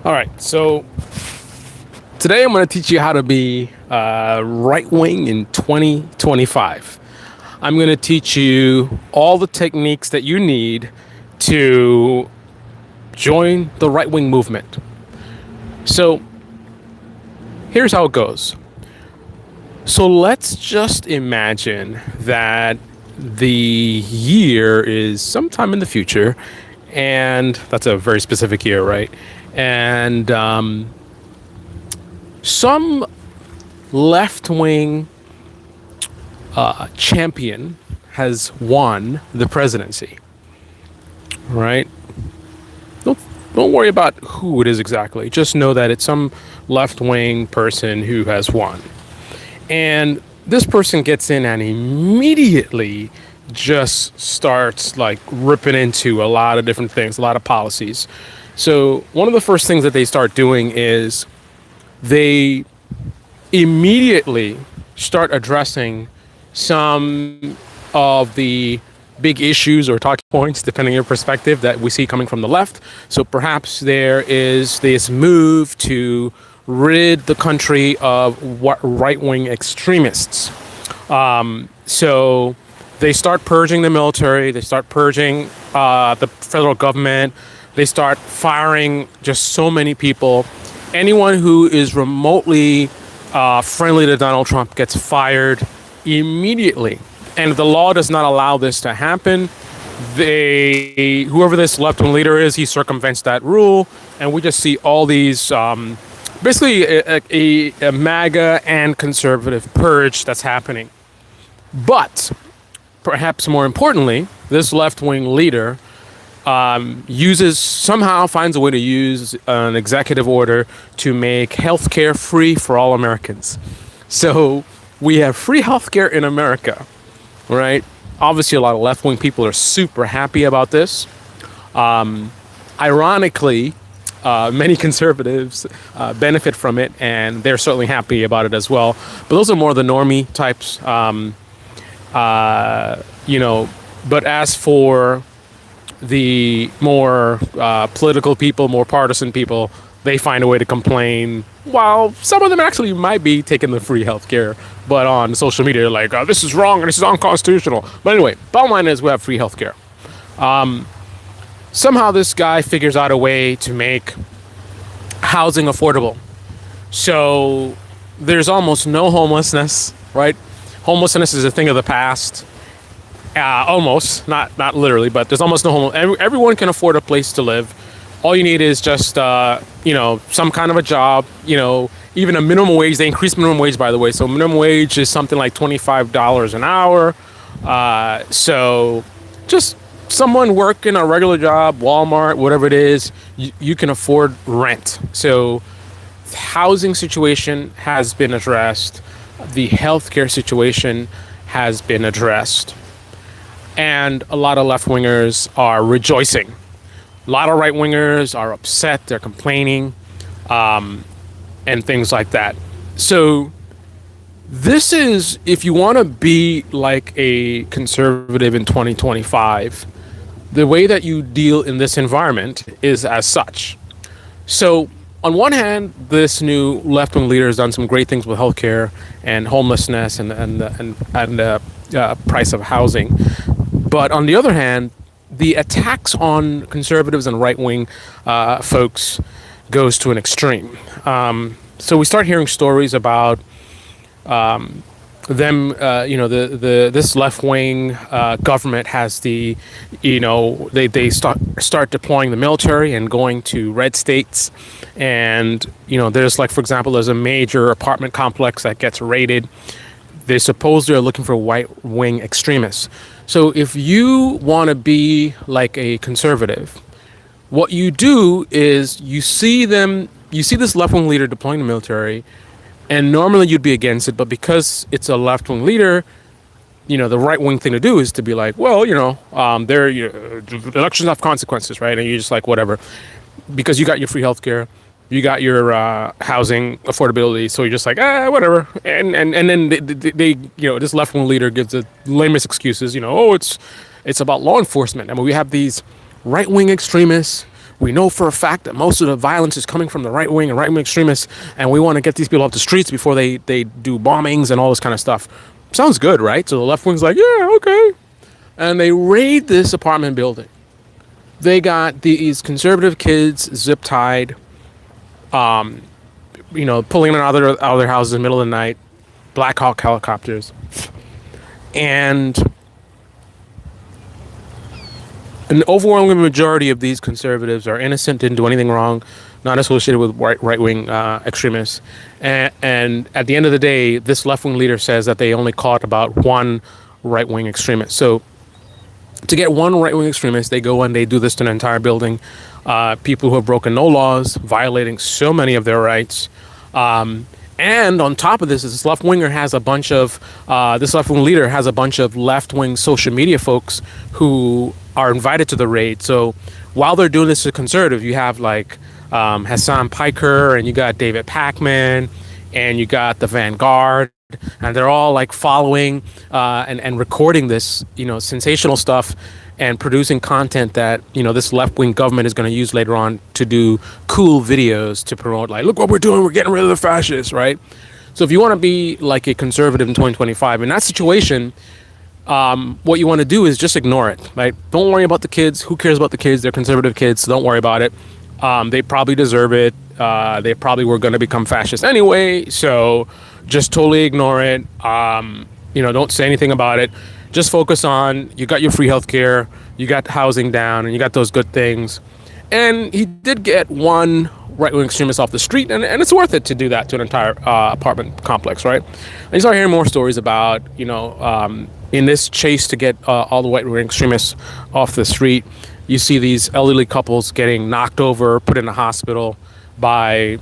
All right, so today I'm going to teach you how to be right wing in 2025. I'm going to teach you all the techniques that you need to join the right wing movement. So here's how it goes. So let's just imagine that the year is sometime in the future, and that's a very specific year, right? And some left wing champion has won the presidency, right? Don't, don't worry about who it is exactly. Just know that it's some left wing person who has won. And this person gets in and immediately just starts like ripping into a lot of different things, a lot of policies. So, one of the first things that they start doing is they immediately start addressing some of the big issues or talking points, depending on your perspective, that we see coming from the left. So perhaps there is this move to rid the country of what right-wing extremists. So they start purging the military, they start purging the federal government, they start firing just so many people. Anyone who is remotely friendly to Donald Trump gets fired immediately. And if the law does not allow this to happen, whoever this left-wing leader is, he circumvents that rule, and we just see all these basically a MAGA and conservative purge that's happening. But perhaps more importantly, this left-wing leader finds a way to use an executive order to make healthcare free for all Americans. So we have free healthcare in America, right? Obviously, a lot of left-wing people are super happy about this. Ironically, many conservatives benefit from it, and they're certainly happy about it as well. But those are more the normie types, But as for the more political people, more partisan people, they find a way to complain. While some of them actually might be taking the free healthcare, but on social media, they're like, oh, this is wrong and this is unconstitutional. But anyway, bottom line is we have free healthcare. Somehow this guy figures out a way to make housing affordable. So there's almost no homelessness, right? Homelessness is a thing of the past. Almost, not literally, but there's almost no homeless. Everyone can afford a place to live. All you need is just, some kind of a job, even a minimum wage. They increase minimum wage, by the way. So minimum wage is something like $25 an hour. So just someone working a regular job, Walmart, whatever it is, you can afford rent. So the housing situation has been addressed. The healthcare situation has been addressed. And a lot of left-wingers are rejoicing. A lot of right-wingers are upset, they're complaining, and things like that. So this is, if you want to be like a conservative in 2025, the way that you deal in this environment is as such. So on one hand, this new left-wing leader has done some great things with healthcare and homelessness and price of housing. But on the other hand, the attacks on conservatives and right-wing folks goes to an extreme. So we start hearing stories about this left-wing government has they start deploying the military and going to red states, and there's like, for example, there's a major apartment complex that gets raided. They supposedly are looking for right-wing extremists. So if you want to be like a conservative, what you do is you see this left-wing leader deploying the military, and normally you'd be against it, but because it's a left-wing leader, the right-wing thing to do is to be like, well, elections have consequences, right? And you're just like, whatever, because you got your free healthcare, you got your housing affordability, so you're just like, whatever. And then they this left-wing leader gives the lamest excuses, it's about law enforcement. I mean, we have these right-wing extremists we know for a fact that most of the violence is coming from the right wing and right wing extremists, and we want to get these people off the streets before they do bombings and all this kind of stuff. Sounds good, right? So the left wing's like, yeah, okay. And they raid this apartment building. They got these conservative kids zip tied, pulling them out of their houses in the middle of the night, Black Hawk helicopters. And an overwhelming majority of these conservatives are innocent, didn't do anything wrong, not associated with right-wing extremists. And at the end of the day, this left-wing leader says that they only caught about one right-wing extremist. So to get one right-wing extremist, they go and they do this to an entire building. People who have broken no laws, violating so many of their rights. And on top of this, this left-winger has a bunch of, this left-wing leader has a bunch of left-wing social media folks who are invited to the raid. So while they're doing this to conservative, you have like Hassan Piker, and you got David Pakman, and you got the Vanguard, and they're all like following and recording this, sensational stuff and producing content that, this left-wing government is going to use later on to do cool videos to promote, like, look what we're doing, we're getting rid of the fascists, right? So if you want to be like a conservative in 2025, in that situation, what you want to do is just ignore it, right? Don't worry about the kids. Who cares about the kids? They're conservative kids, so don't worry about it. They probably deserve it. They probably were going to become fascists anyway, so just totally ignore it. Don't say anything about it. Just focus on, you got your free healthcare, you got housing down, and you got those good things. And he did get one right-wing extremist off the street, and it's worth it to do that to an entire apartment complex, right? And you start hearing more stories about, in this chase to get all the right-wing extremists off the street, you see these elderly couples getting knocked over, put in a hospital by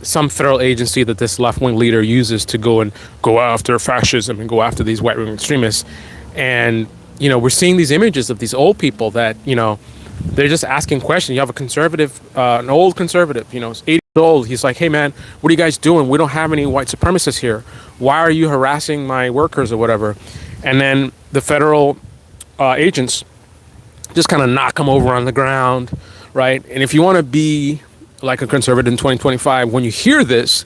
some federal agency that this left-wing leader uses to go after fascism and go after these right-wing extremists. And, we're seeing these images of these old people that, they're just asking questions. You have a conservative, an old conservative, 80 years old. He's like, hey, man, what are you guys doing? We don't have any white supremacists here. Why are you harassing my workers or whatever? And then the federal agents just kind of knock them over on the ground, right? And if you want to be like a conservative in 2025, when you hear this,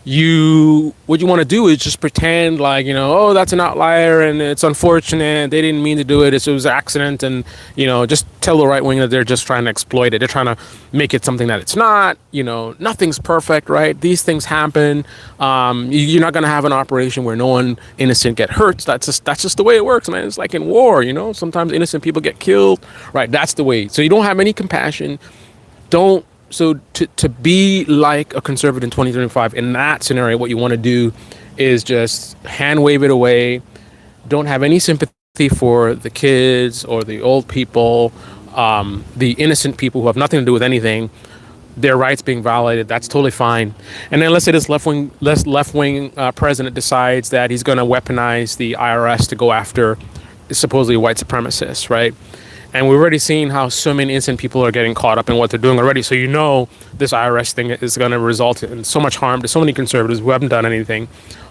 what you want to do is just pretend like, oh, that's an outlier and it's unfortunate. They didn't mean to do it. It was an accident. And, just tell the right wing that they're just trying to exploit it. They're trying to make it something that it's not. Nothing's perfect, right? These things happen. You're not going to have an operation where no one innocent get hurt. That's just the way it works, man. It's like in war, sometimes innocent people get killed, right? That's the way. So you don't have any compassion. So to be like a conservative in 2025, in that scenario, what you want to do is just hand wave it away. Don't have any sympathy for the kids or the old people, the innocent people who have nothing to do with anything, their rights being violated. That's totally fine. And then let's say this left-wing president decides that he's going to weaponize the IRS to go after supposedly white supremacists, right? And we've already seen how so many innocent people are getting caught up in what they're doing already. So this IRS thing is going to result in so much harm to so many conservatives who haven't done anything.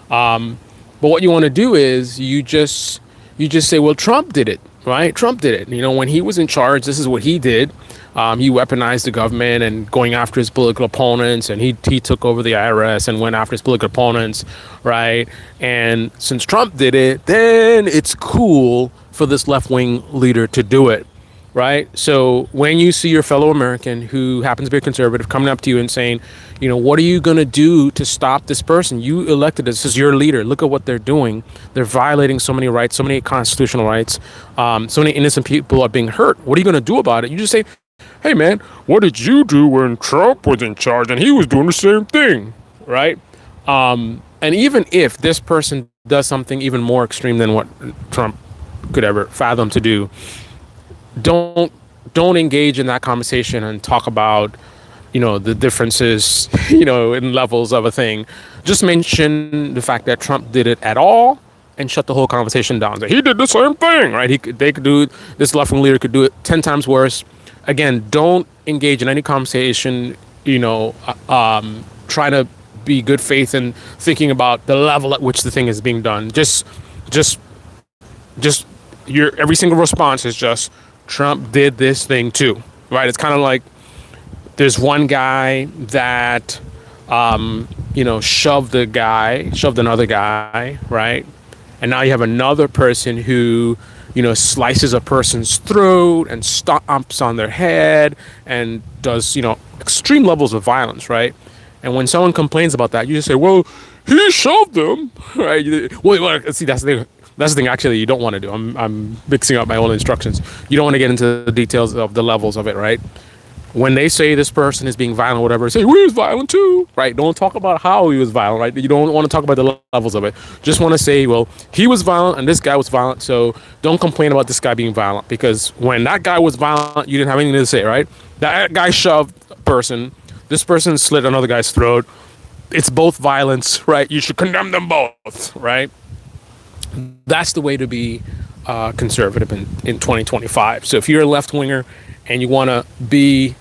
But what you want to do is you just say, well, Trump did it, right? Trump did it. When he was in charge, this is what he did. He weaponized the government and going after his political opponents, and he took over the IRS and went after his political opponents, right? And since Trump did it, then it's cool for this left-wing leader to do it. Right. So when you see your fellow American who happens to be a conservative coming up to you and saying, what are you going to do to stop this person? You elected this as your leader. Look at what they're doing. They're violating so many rights, so many constitutional rights. So many innocent people are being hurt. What are you going to do about it? You just say, hey, man, what did you do when Trump was in charge and he was doing the same thing? Right. And even if this person does something even more extreme than what Trump could ever fathom to do, don't engage in that conversation and talk about, the differences, in levels of a thing. Just mention the fact that Trump did it at all and shut the whole conversation down. He did the same thing, right? They could do, this left-wing leader could do it 10 times worse. Again, don't engage in any conversation, trying to be good faith and thinking about the level at which the thing is being done. Just your every single response is just, Trump did this thing too, right? It's kind of like, There's one guy that, shoved another guy, right? And now you have another person who, slices a person's throat and stomps on their head and does, extreme levels of violence, right? And when someone complains about that, you just say, well, he shoved them, right? See, that's the thing. That's the thing, actually, you don't want to do. I'm mixing up my own instructions. You don't want to get into the details of the levels of it, right? When they say this person is being violent or whatever, say, we was violent too, right? Don't talk about how he was violent, right? You don't want to talk about the levels of it. Just want to say, well, he was violent and this guy was violent, so don't complain about this guy being violent, because when that guy was violent, you didn't have anything to say, right? That guy shoved a person, this person slit another guy's throat. It's both violence, right? You should condemn them both, right? That's the way to be conservative in 2025. So if you're a left-winger and you want to be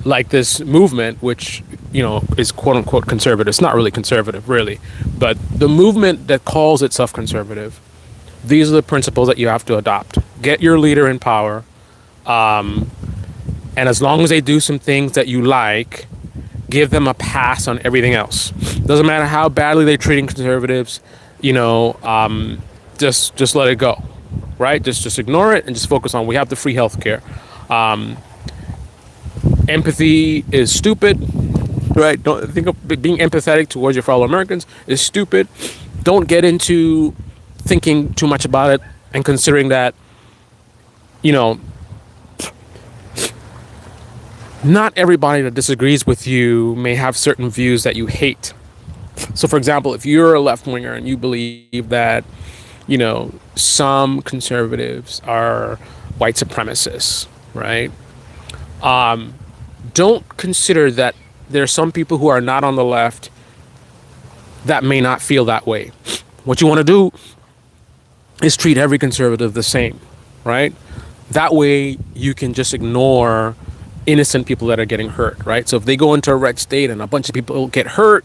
like this movement, which, is quote-unquote conservative, it's not really conservative, really, but the movement that calls itself conservative, these are the principles that you have to adopt. Get your leader in power, and as long as they do some things that you like, give them a pass on everything else. Doesn't matter how badly they're treating conservatives, just let it go, right? Just ignore it and just focus on, we have the free healthcare. Empathy is stupid, right? Don't think of being empathetic towards your fellow Americans is stupid. Don't get into thinking too much about it and considering that, not everybody that disagrees with you may have certain views that you hate. So, for example, if you're a left-winger and you believe that, some conservatives are white supremacists, right? Don't consider that there are some people who are not on the left that may not feel that way. What you want to do is treat every conservative the same, right? That way you can just ignore innocent people that are getting hurt, right? So if they go into a red state and a bunch of people get hurt,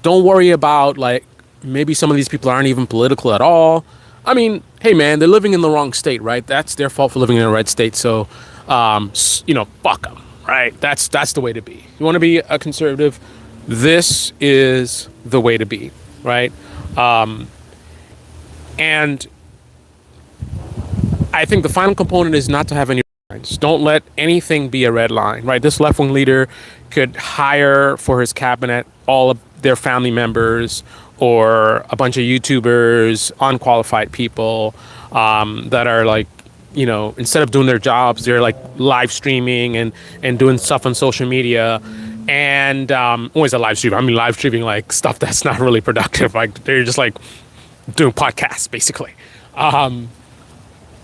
don't worry about, like, maybe some of these people aren't even political at all. I mean, hey man, they're living in the wrong state, right? That's their fault for living in a red state. So, fuck them, right? That's the way to be. You want to be a conservative, this is the way to be, right? And I think the final component is not to have any lines. Don't let anything be a red line, right? This left-wing leader could hire for his cabinet all of their family members or a bunch of YouTubers, unqualified people that are like, instead of doing their jobs, they're like live streaming and doing stuff on social media. And always a live stream. I mean, live streaming like stuff that's not really productive. Like they're just like doing podcasts, basically.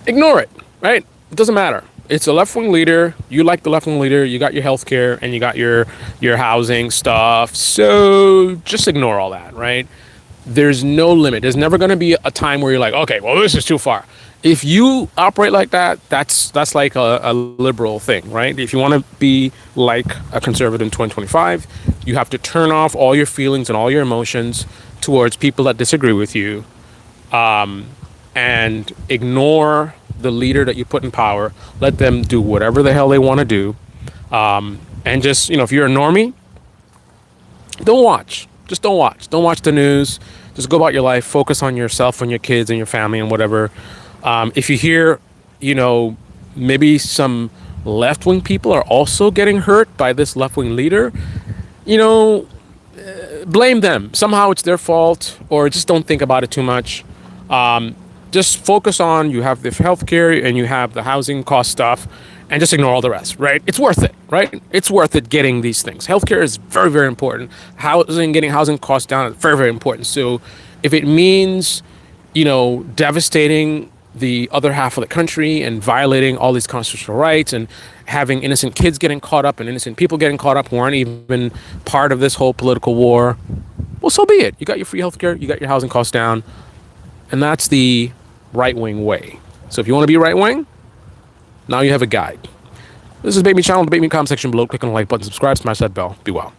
Ignore it, right? It doesn't matter. It's a left-wing leader. You like the left-wing leader. You got your healthcare and you got your housing stuff. So just ignore all that, right? There's no limit. There's never going to be a time where you're like, okay, well, this is too far. If you operate like that, that's like a liberal thing, right? If you want to be like a conservative in 2025, you have to turn off all your feelings and all your emotions towards people that disagree with you, and ignore the leader that you put in power. Let them do whatever the hell they want to do. And just, if you're a normie, don't watch. Just don't watch. Don't watch the news. Just go about your life. Focus on yourself and your kids and your family and whatever. If you hear, maybe some left-wing people are also getting hurt by this left-wing leader, blame them. Somehow it's their fault, or just don't think about it too much. Just focus on, you have the healthcare and you have the housing cost stuff, and just ignore all the rest, right? It's worth it, right? It's worth it getting these things. Healthcare is very, very important. Getting housing costs down is very, very important. So if it means, devastating the other half of the country and violating all these constitutional rights and having innocent kids getting caught up and innocent people getting caught up who aren't even part of this whole political war, well, so be it. You got your free healthcare, you got your housing costs down, and that's the right-wing way. So if you want to be right-wing, now you have a guide. This is Debate Me Channel. Debate Me comment section below. Click on the like button, subscribe, smash that bell. Be well.